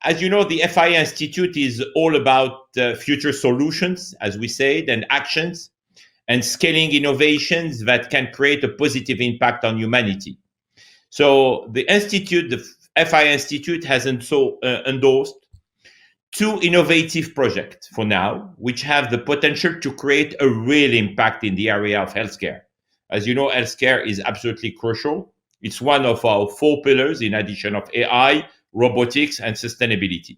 as you know, the FIA Institute is all about future solutions, as we said, and actions, and scaling innovations that can create a positive impact on humanity. So the Institute, the FIA Institute, has endorsed two innovative projects for now, which have the potential to create a real impact in the area of healthcare. As you know, healthcare is absolutely crucial. It's one of our four pillars in addition of AI, robotics, and sustainability.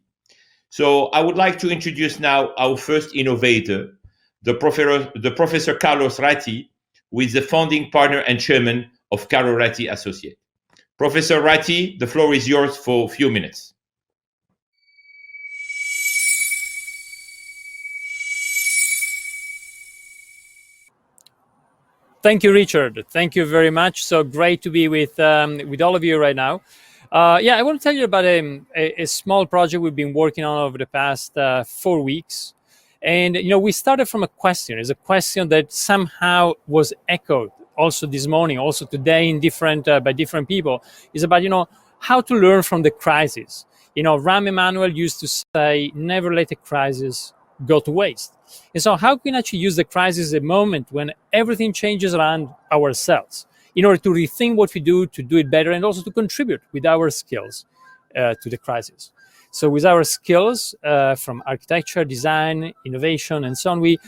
So I would like to introduce now our first innovator, the Professor Carlos Ratti, who is the founding partner and chairman of Carlo Ratti Associates. Professor Ratti, the floor is yours for a few minutes. Thank you, Richard. Thank you very much. So great to be with all of you right now. I want to tell you about a small project we've been working on over the past 4 weeks. And, we started from a question. It's a question that somehow was echoed also this morning, also today in by different people. It's about, how to learn from the crisis. Rahm Emanuel used to say, never let a crisis go to waste. And so how can we actually use the crisis as a moment when everything changes around ourselves in order to rethink what we do, to do it better, and also to contribute with our skills to the crisis. So with our skills from architecture, design, innovation, and so on, we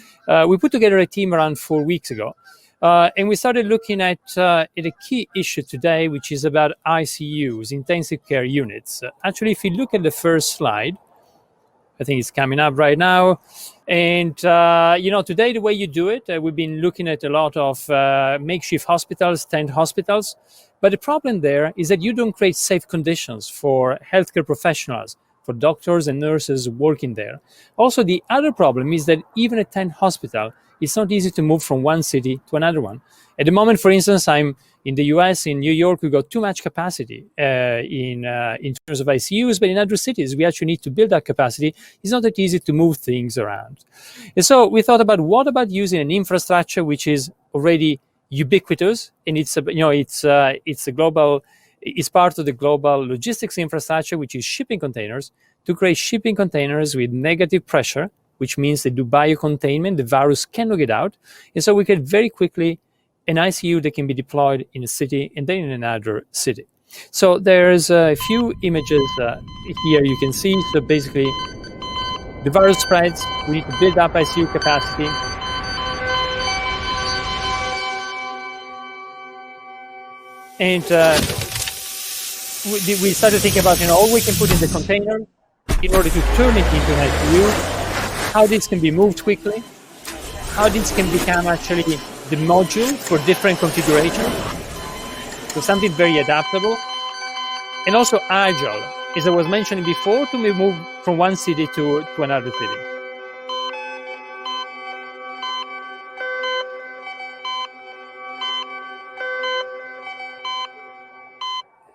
put together a team around 4 weeks ago. And we started looking at a key issue today, which is about ICUs, intensive care units. Actually, if you look at the first slide, I think it's coming up right now. And, today, the way you do it, we've been looking at a lot of makeshift hospitals, tent hospitals. But the problem there is that you don't create safe conditions for healthcare professionals, for doctors and nurses working there. Also, the other problem is that even a tent hospital, it's not easy to move from one city to another one. At the moment, for instance, I'm in the US, in New York, we've got too much capacity in terms of ICUs, but in other cities, we actually need to build that capacity. It's not that easy to move things around. And so we thought about what about using an infrastructure which is already ubiquitous, and it's part of the global logistics infrastructure, which is shipping containers, to create shipping containers with negative pressure, which means they do biocontainment, the virus cannot get out. And so we get very quickly an ICU that can be deployed in a city and then in another city. So there's a few images here you can see. So basically, the virus spreads, we need to build up ICU capacity. And we started thinking about, all we can put in the container in order to turn it into an ICU, how this can be moved quickly, how this can become actually the module for different configurations. So something very adaptable and also agile, as I was mentioning before, to move from one city to another city.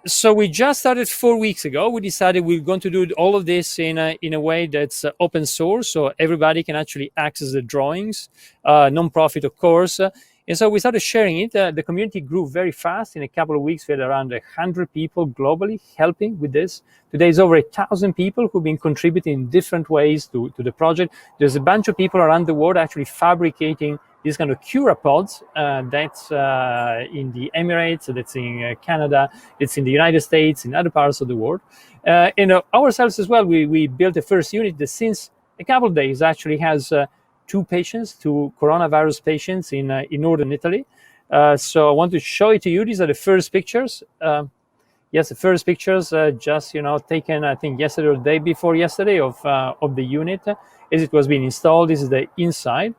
So we just started 4 weeks ago. We decided we're going to do all of this in a way that's open source, so everybody can actually access the drawings, non-profit, of course. And so we started sharing it. The community grew very fast. In a couple of weeks, we had around 100 people globally helping with this. Today is over 1,000 people who've been contributing in different ways to the project. There's a bunch of people around the world actually fabricating these kind of Curapods. That's in the Emirates, that's in Canada, it's in the United States, in other parts of the world. And ourselves as well, we built the first unit that since a couple of days actually has two coronavirus patients in northern Italy. So I want to show it to you. These are the first pictures. Yes, the first pictures just taken, I think, yesterday or the day before yesterday of the unit as it was being installed. This is the inside.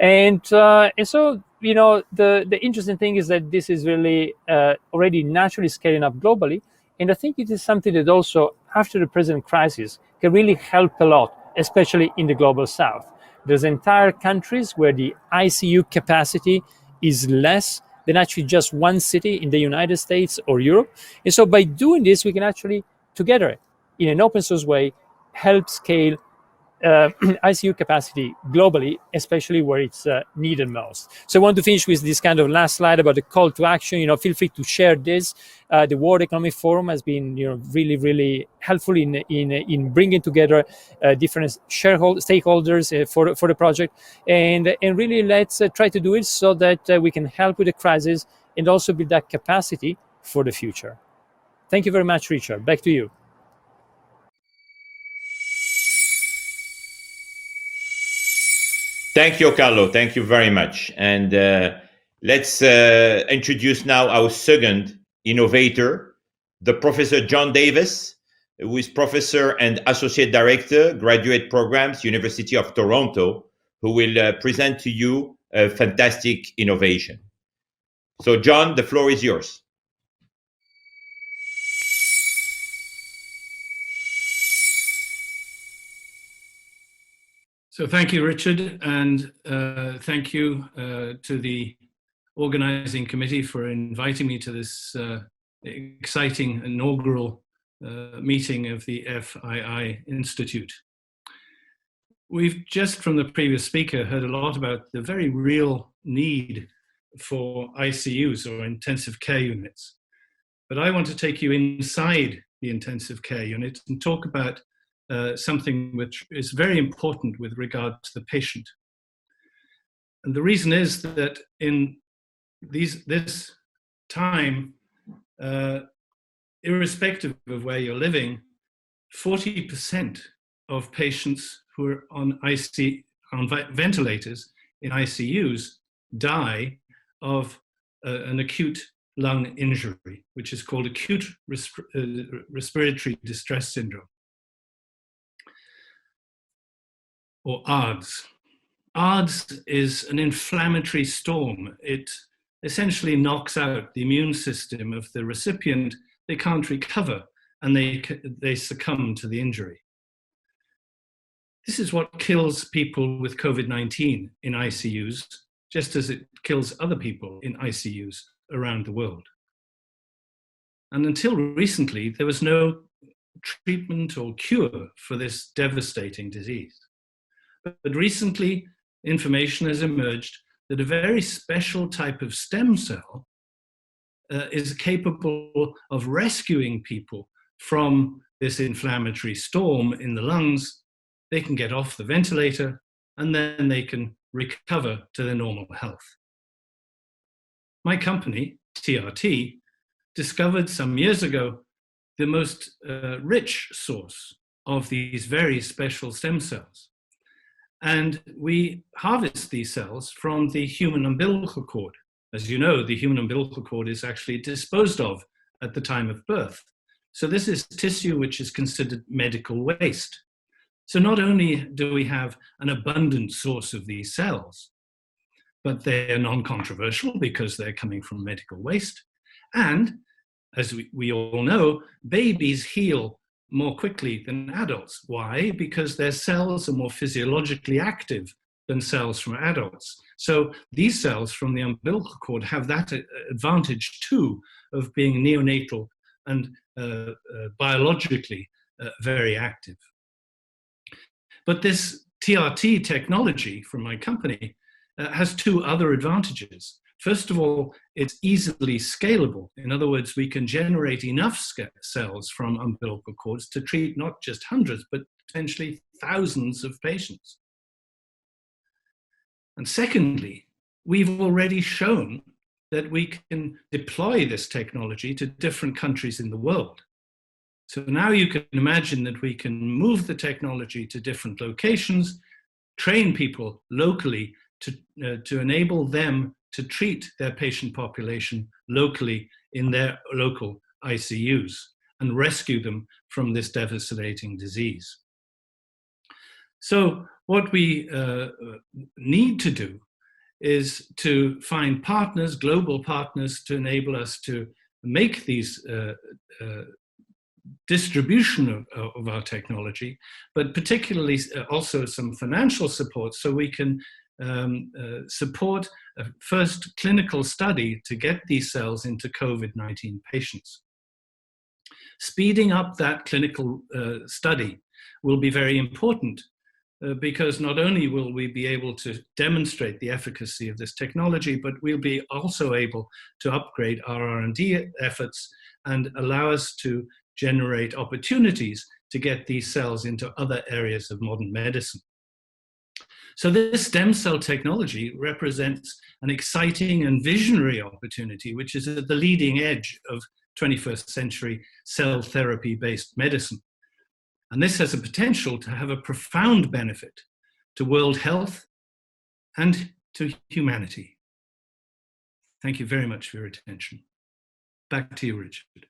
And so, the interesting thing is that this is really already naturally scaling up globally. And I think it is something that also, after the present crisis, can really help a lot, especially in the global south. There's entire countries where the ICU capacity is less than actually just one city in the United States or Europe. And so by doing this, we can actually, together, in an open source way, help scale ICU capacity globally, especially where it's needed most. So I want to finish with this kind of last slide about the call to action. Feel free to share this. The World Economic Forum has been, really, really helpful in bringing together different stakeholders for the project, and really let's try to do it so that we can help with the crisis and also build that capacity for the future. Thank you very much, Richard. Back to you. Thank you, Carlo. Thank you very much. And let's introduce now our second innovator, the Professor John Davis, who is Professor and Associate Director, Graduate Programs, University of Toronto, who will present to you a fantastic innovation. So, John, the floor is yours. So thank you, Richard, and thank you to the organizing committee for inviting me to this exciting inaugural meeting of the FII Institute. We've just from the previous speaker heard a lot about the very real need for ICUs, or intensive care units. But I want to take you inside the intensive care unit and talk about something which is very important with regard to the patient. And the reason is that in this time, irrespective of where you're living, 40% of patients who are on ventilators in ICUs die of an acute lung injury, which is called acute respiratory distress syndrome, or ARDS. ARDS is an inflammatory storm. It essentially knocks out the immune system of the recipient. They can't recover, and they succumb to the injury. This is what kills people with COVID-19 in ICUs, just as it kills other people in ICUs around the world. And until recently, there was no treatment or cure for this devastating disease. But recently, information has emerged that a very special type of stem cell is capable of rescuing people from this inflammatory storm in the lungs. They can get off the ventilator, and then they can recover to their normal health. My company, TRT, discovered some years ago the most rich source of these very special stem cells. And we harvest these cells from the human umbilical cord. As you know, the human umbilical cord is actually disposed of at the time of birth. So this is tissue which is considered medical waste. So not only do we have an abundant source of these cells, but they are non-controversial because they're coming from medical waste. And as we all know, babies heal more quickly than adults. Why? Because their cells are more physiologically active than cells from adults. So these cells from the umbilical cord have that advantage too of being neonatal and biologically very active. But this TRT technology from my company has two other advantages. First of all, it's easily scalable. In other words, we can generate enough cells from umbilical cords to treat not just hundreds, but potentially thousands of patients. And secondly, we've already shown that we can deploy this technology to different countries in the world. So now you can imagine that we can move the technology to different locations, train people locally to enable them to treat their patient population locally in their local ICUs and rescue them from this devastating disease. So what we need to do is to find partners, global partners, to enable us to make these distribution of our technology, but particularly also some financial support so we can support a first clinical study to get these cells into COVID-19 patients. Speeding up that clinical study will be very important because not only will we be able to demonstrate the efficacy of this technology, but we'll be also able to upgrade our R&D efforts and allow us to generate opportunities to get these cells into other areas of modern medicine. So this stem cell technology represents an exciting and visionary opportunity, which is at the leading edge of 21st century cell therapy-based medicine. And this has a potential to have a profound benefit to world health and to humanity. Thank you very much for your attention. Back to you, Richard.